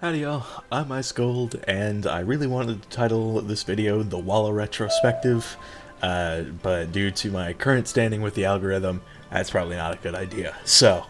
Howdy y'all, I'm Ice Gold, and I really wanted to title this video the Wallaru Retrospective, but due to my current standing with the algorithm, that's probably not a good idea. So,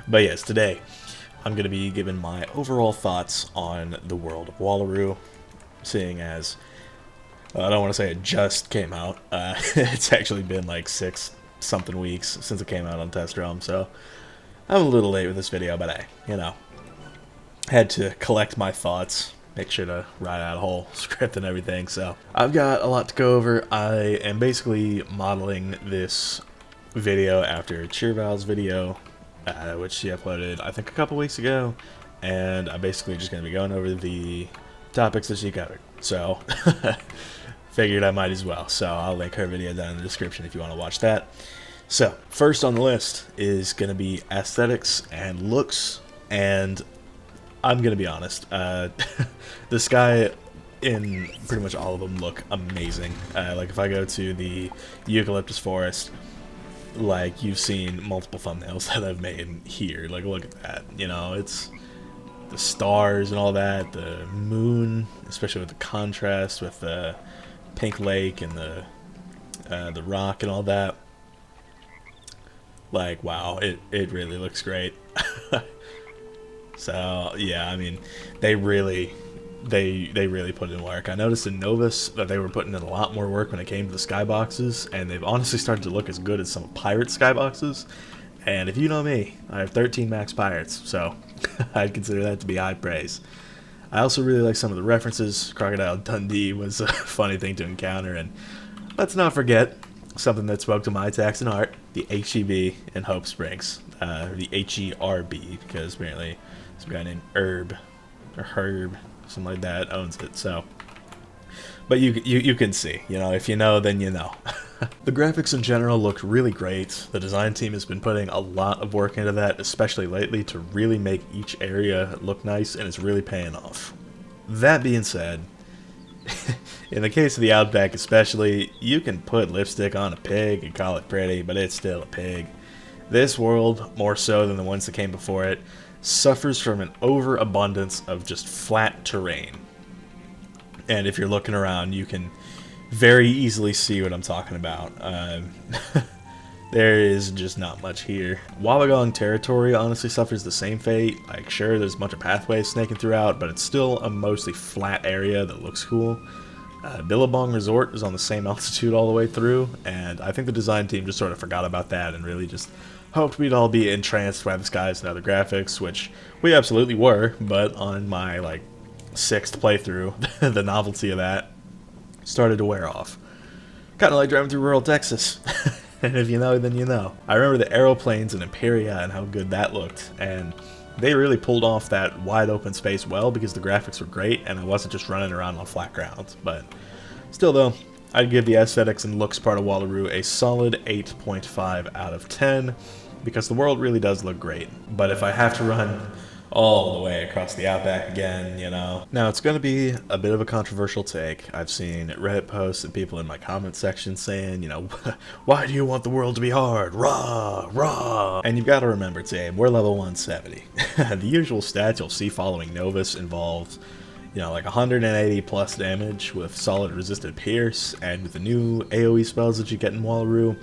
but yes, today I'm going to be giving my overall thoughts on the world of Wallaru, seeing as, I don't want to say it just came out, it's actually been like 6-something weeks since it came out on Test Realm, so I'm a little late with this video, but hey, you know. Had to collect my thoughts, make sure to write out a whole script and everything, so I've got a lot to go over. I am basically modeling this video after Cheerval's video, which she uploaded I think a couple weeks ago, and I'm basically just going to be going over the topics that she covered, so figured I might as well, so I'll link her video down in the description if you want to watch that. So first on the list is going to be aesthetics and looks, and I'm gonna be honest, the sky in pretty much all of them look amazing. Like if I go to the eucalyptus forest, like you've seen multiple thumbnails that I've made here, like look at that, you know, it's the stars and all that, the moon, especially with the contrast with the pink lake and the rock and all that. Like wow, it really looks great. So yeah, I mean, they really put in work. I noticed in Novus that they were putting in a lot more work when it came to the skyboxes, and they've honestly started to look as good as some pirate skyboxes. And if you know me, I have 13 max pirates, so I'd consider that to be high praise. I also really like some of the references. Crocodile Dundee was a funny thing to encounter, and let's not forget something that spoke to my tax and heart: the HEB in Hope Springs, the HERB, because apparently some guy named Herb or Herb, something like that, owns it. So, but you can see, you know, if you know, then you know. The graphics in general look really great. The design team has been putting a lot of work into that, especially lately, to really make each area look nice, and it's really paying off. That being said, in the case of the Outback especially, you can put lipstick on a pig and call it pretty, but it's still a pig. This world, more so than the ones that came before it, suffers from an overabundance of just flat terrain. And if you're looking around, you can very easily see what I'm talking about. There is just not much here. Wawagong territory honestly suffers the same fate. Like, sure, there's a bunch of pathways snaking throughout, but it's still a mostly flat area that looks cool. Billabong Resort is on the same altitude all the way through, and I think the design team just sort of forgot about that and really just hoped we'd all be entranced by the skies and other graphics, which we absolutely were, but on my, like, 6th playthrough, the novelty of that started to wear off. Kind of like driving through rural Texas. And if you know, then you know. I remember the aeroplanes in Imperia and how good that looked, and they really pulled off that wide open space well because the graphics were great and I wasn't just running around on flat ground. But still though, I'd give the aesthetics and looks part of Wallaru a solid 8.5 out of 10 because the world really does look great. But if I have to run all the way across the Outback again, you know. Now, it's going to be a bit of a controversial take. I've seen Reddit posts and people in my comment section saying, you know, why do you want the world to be hard? Rah, rah. And you've got to remember, team, we're level 170. The usual stats you'll see following Novus involves, you know, like 180 plus damage with solid resisted pierce, and with the new AoE spells that you get in Wallaru.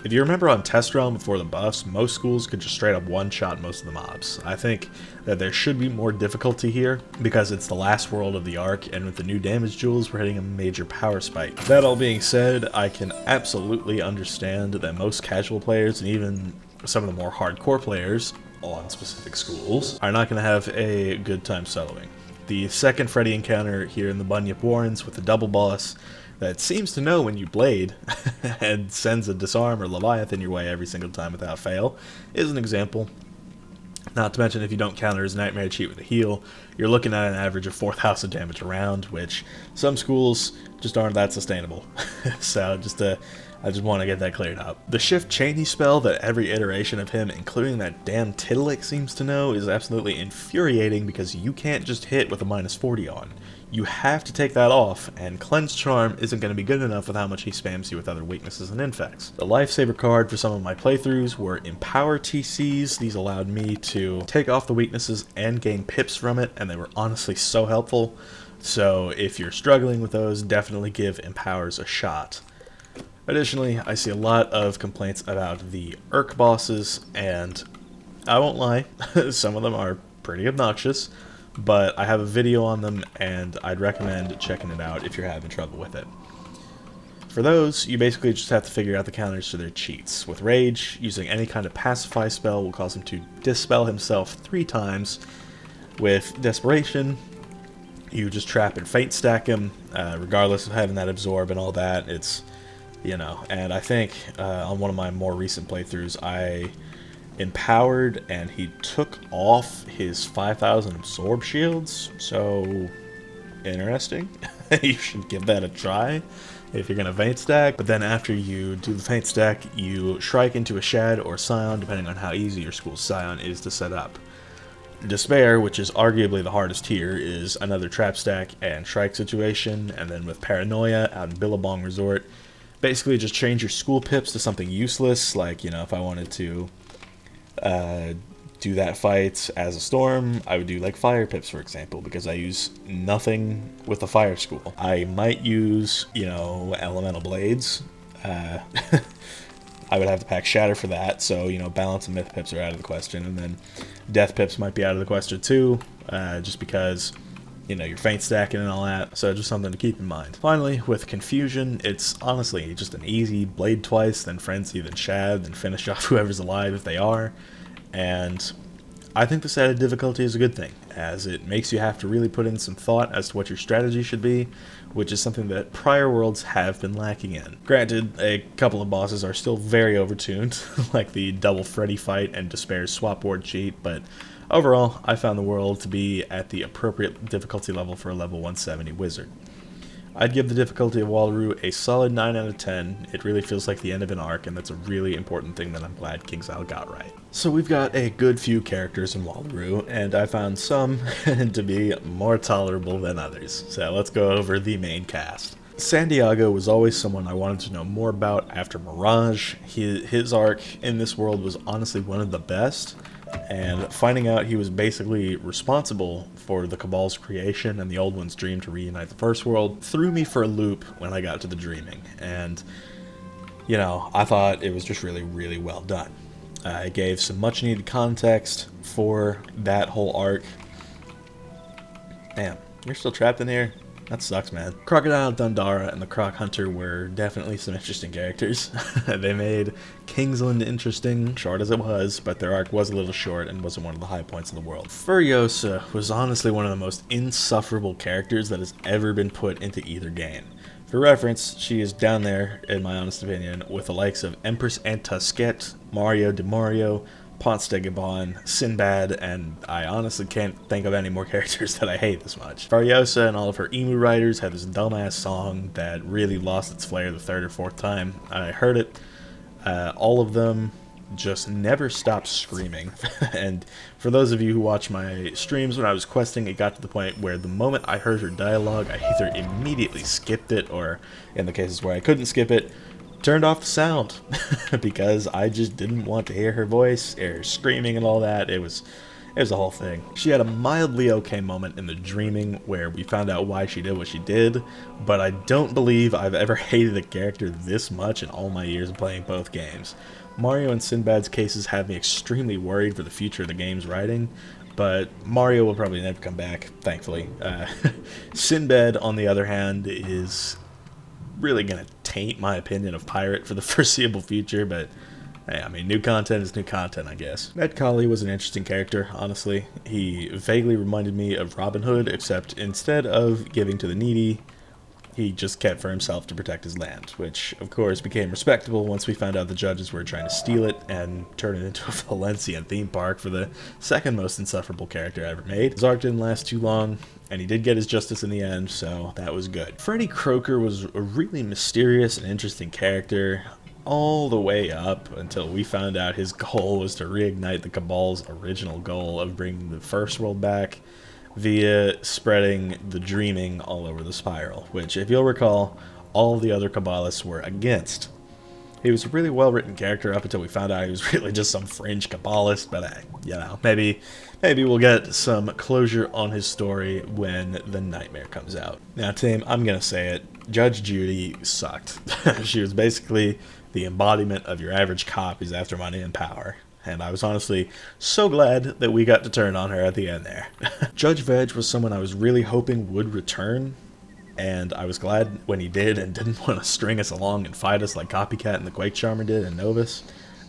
If you remember on Test Realm before the buffs, most schools could just straight up one-shot most of the mobs. I think that there should be more difficulty here, because it's the last world of the arc, and with the new damage jewels, we're hitting a major power spike. That all being said, I can absolutely understand that most casual players, and even some of the more hardcore players on specific schools, are not going to have a good time soloing. The second Freddy encounter here in the Bunyip Warrens with the double boss that seems to know when you blade and sends a disarm or Leviathan your way every single time without fail is an example. Not to mention, if you don't counter his nightmare cheat with a heal, you're looking at an average of 4,000 damage a round, which some schools just aren't that sustainable. So just a I just want to get that cleared up. The Shift Cheney spell that every iteration of him, including that damn Tiddalik, seems to know is absolutely infuriating because you can't just hit with a -40 on. You have to take that off, and Cleanse Charm isn't going to be good enough with how much he spams you with other weaknesses and infects. The Lifesaver card for some of my playthroughs were Empower TCs. These allowed me to take off the weaknesses and gain pips from it, and they were honestly so helpful. So if you're struggling with those, definitely give Empowers a shot. Additionally, I see a lot of complaints about the Urk bosses, and I won't lie, some of them are pretty obnoxious. But I have a video on them, and I'd recommend checking it out if you're having trouble with it. For those, you basically just have to figure out the counters to their cheats. With Rage, using any kind of Pacify spell will cause him to dispel himself 3 times. With Desperation, you just trap and Fate stack him, regardless of having that Absorb and all that. It's, you know, and I think on one of my more recent playthroughs, I empowered and he took off his 5,000 absorb shields, so interesting. You should give that a try if you're gonna feint stack. But then after you do the feint stack, you Shrike into a Shad or Scion, depending on how easy your school Scion is to set up. Despair, which is arguably the hardest here, is another trap stack and Shrike situation, and then with Paranoia out in Billabong Resort, basically just change your school pips to something useless, like, you know, if I wanted to do that fight as a storm, I would do like fire pips, for example, because I use nothing with the fire school. I might use, you know, elemental blades. I would have to pack shatter for that, so, you know, balance and myth pips are out of the question, and then death pips might be out of the question too, just because, you know, you're feint stacking and all that, so just something to keep in mind. Finally, with Confusion, it's honestly just an easy blade twice, then Frenzy, then Shad, then finish off whoever's alive if they are, and I think this added difficulty is a good thing, as it makes you have to really put in some thought as to what your strategy should be, which is something that prior worlds have been lacking in. Granted, a couple of bosses are still very overtuned, like the double Freddy fight and Despair's swap board cheat, but overall, I found the world to be at the appropriate difficulty level for a level 170 wizard. I'd give the difficulty of Wallaru a solid 9 out of 10. It really feels like the end of an arc, and that's a really important thing that I'm glad KingsIsle got right. So we've got a good few characters in Wallaru, and I found some to be more tolerable than others. So let's go over the main cast. Santiago was always someone I wanted to know more about after Mirage. His arc in this world was honestly one of the best, and finding out he was basically responsible for the Cabal's creation and the Old One's dream to reunite the First World threw me for a loop when I got to the Dreaming, and, you know, I thought it was just really, really well done. It gave some much needed context for that whole arc. Damn, you're still trapped in here? That sucks, man. Crocodile Dundara and the Croc Hunter were definitely some interesting characters. They made Kingsland interesting, short as it was, but their arc was a little short and wasn't one of the high points in the world. Furiosa was honestly one of the most insufferable characters that has ever been put into either game. For reference, she is down there, in my honest opinion, with the likes of Empress Antusket, Mario de Mario, Ponce de Gabon, Sinbad, and I honestly can't think of any more characters that I hate this much. Furiosa and all of her emu riders had this dumbass song that really lost its flair the 3rd or 4th time I heard it. All of them just never stopped screaming. And for those of you who watch my streams when I was questing, it got to the point where the moment I heard her dialogue, I either immediately skipped it, or in the cases where I couldn't skip it, turned off the sound because I just didn't want to hear her voice, her screaming and all that. It was a whole thing. She had a mildly okay moment in the Dreaming where we found out why she did what she did, but I don't believe I've ever hated a character this much in all my years of playing both games. Mario and Sinbad's cases have me extremely worried for the future of the game's writing, but Mario will probably never come back, thankfully. Sinbad, on the other hand, is really gonna taint my opinion of Pirate for the foreseeable future, but hey, I mean, new content is new content, I guess. Medcalli was an interesting character, honestly. He vaguely reminded me of Robin Hood, except instead of giving to the needy, he just kept for himself to protect his land, which of course became respectable once we found out the judges were trying to steal it and turn it into a Valencian theme park for the second most insufferable character ever made. His arc didn't last too long, and he did get his justice in the end, so that was good. Freddy Croker was a really mysterious and interesting character, all the way up until we found out his goal was to reignite the Cabal's original goal of bringing the first world back via spreading the dreaming all over the spiral, which, if you'll recall, all the other Kabbalists were against. He was a really well-written character up until we found out he was really just some fringe Kabbalist, but you know, maybe we'll get some closure on his story when the Nightmare comes out. Now, Tim, I'm gonna say it, Judge Judy sucked. She was basically the embodiment of your average cop who's after money and power. And I was honestly so glad that we got to turn on her at the end there. Judge Veg was someone I was really hoping would return, and I was glad when he did and didn't want to string us along and fight us like Copycat and the Quake Charmer did in Novus.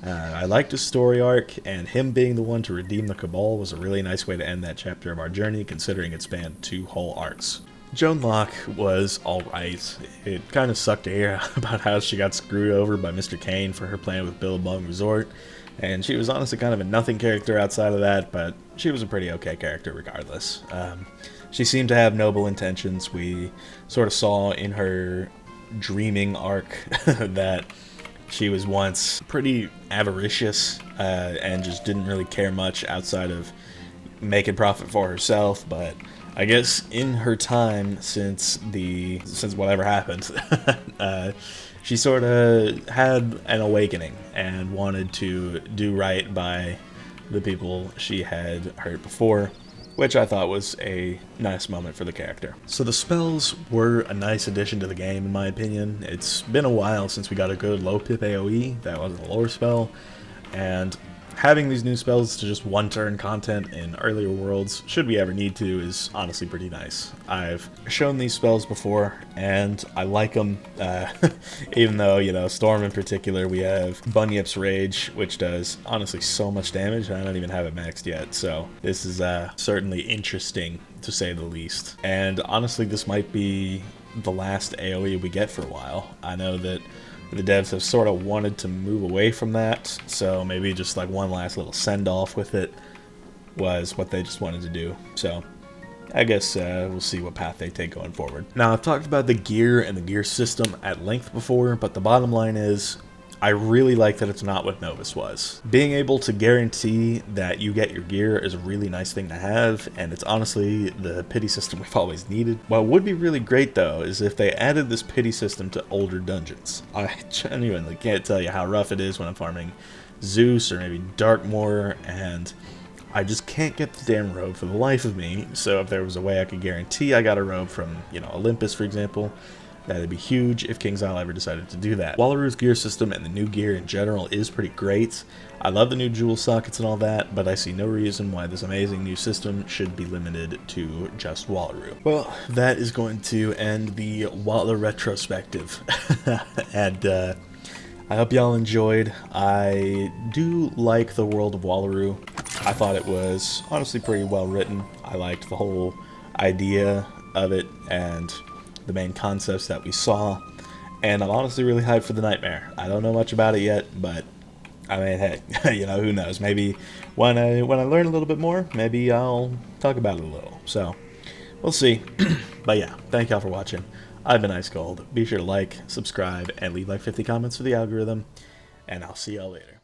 I liked his story arc, and him being the one to redeem the Cabal was a really nice way to end that chapter of our journey, considering it spanned 2 whole arcs. Joan Locke was alright. It kind of sucked to hear about how she got screwed over by Mr. Kane for her plan with Billabong Resort, and she was honestly kind of a nothing character outside of that, but she was a pretty okay character regardless. She seemed to have noble intentions. We sort of saw in her dreaming arc that she was once pretty avaricious and just didn't really care much outside of making profit for herself, but I guess in her time since whatever happened, she sort of had an awakening and wanted to do right by the people she had hurt before, which I thought was a nice moment for the character. So the spells were a nice addition to the game, in my opinion. It's been a while since we got a good low pip AoE that was a lore spell, and having these new spells to just one-turn content in earlier worlds, should we ever need to, is honestly pretty nice. I've shown these spells before, and I like them, even though, you know, Storm in particular, we have Bunyip's Rage, which does, honestly, so much damage, and I don't even have it maxed yet, so this is certainly interesting, to say the least. And honestly, this might be the last AoE we get for a while. I know that the devs have sort of wanted to move away from that, so maybe just like one last little send-off with it was what they just wanted to do. So I guess we'll see what path they take going forward. Now, I've talked about the gear and the gear system at length before, but the bottom line is I really like that it's not what Novus was. Being able to guarantee that you get your gear is a really nice thing to have, and it's honestly the pity system we've always needed. What would be really great though is if they added this pity system to older dungeons. I genuinely can't tell you how rough it is when I'm farming Zeus or maybe Darkmoor, and I just can't get the damn robe for the life of me. So if there was a way I could guarantee I got a robe from, you know, Olympus, for example, that'd be huge if KingsIsle ever decided to do that. Wallaru's gear system and the new gear in general is pretty great. I love the new jewel sockets and all that, but I see no reason why this amazing new system should be limited to just Wallaru. Well, that is going to end the Wallaru retrospective. And I hope y'all enjoyed. I do like the world of Wallaru. I thought it was honestly pretty well written. I liked the whole idea of it and the main concepts that we saw, and I'm honestly really hyped for the Nightmare. I don't know much about it yet, but I mean, hey, you know, who knows? Maybe when I learn a little bit more, maybe I'll talk about it a little. So we'll see. But yeah, thank y'all for watching. I've been Ice Cold. Be sure to like, subscribe, and leave like 50 comments for the algorithm, and I'll see y'all later.